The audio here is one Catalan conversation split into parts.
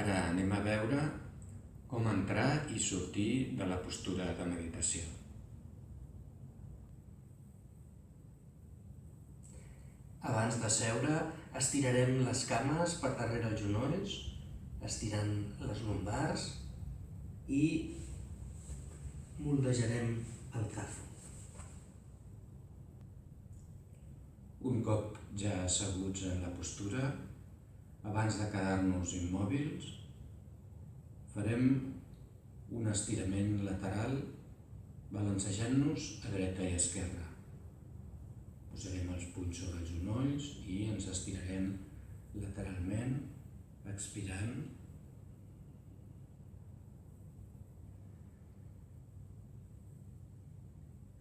Ara anem a veure com entrar i sortir de la postura de meditació. Abans de seure, estirarem les cames per darrere els genolls, estirant les lumbars i moldejarem el tafo. Un cop ja asseguts en la postura, abans de quedar-nos immòbils, farem un estirament lateral balancejant-nos a dreta i esquerra. Posarem els punys sobre els genolls i ens estirarem lateralment, expirant.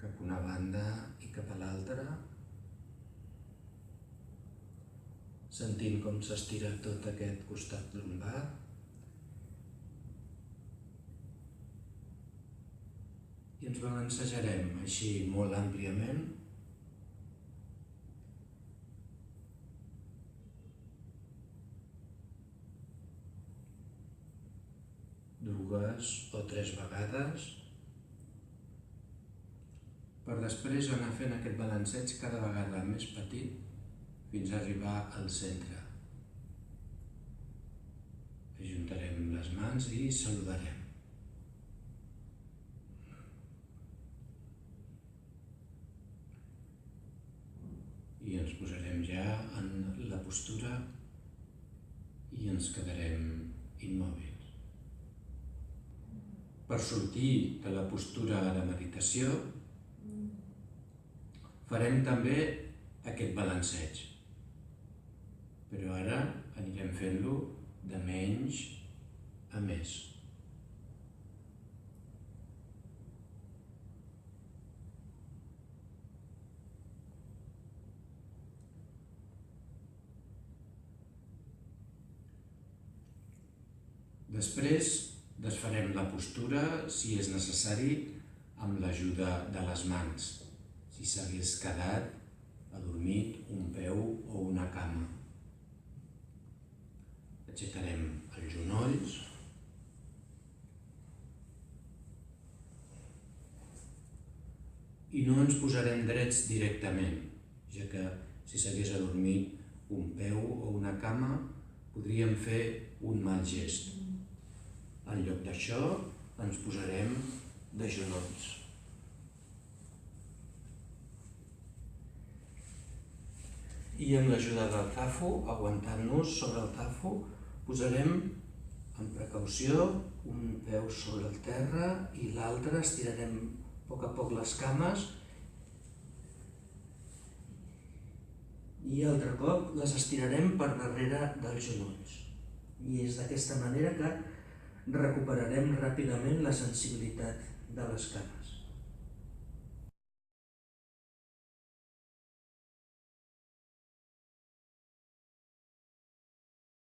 Cap a una banda i cap a l'altra, sentint com s'estira tot aquest costat lumbar. I ens balancejarem així molt àmpliament. Dues o tres vegades, per després anar fent aquest balanceig cada vegada més petit fins a arribar al centre. Ajuntarem les mans i saludarem. I ens posarem ja en la postura i ens quedarem immòbils. Per sortir de la postura de meditació, farem també aquest balanceig, però ara anirem fent-lo de menys a més. Després desfarem la postura, si és necessari, amb l'ajuda de les mans, si s'hagués quedat adormit un peu o una cama. Aixecarem els genolls i no ens posarem drets directament, ja que si s'hagués adormit un peu o una cama, podríem fer un mal gest. En lloc d'això, ens posarem de genolls. I amb l'ajuda del tafo, aguantant-nos sobre el tafo, posarem amb precaució un peu sobre el terra i l'altre, estirarem a poc les cames i altre cop les estirarem per darrere dels genolls. I és d'aquesta manera que recuperarem ràpidament la sensibilitat de les cames.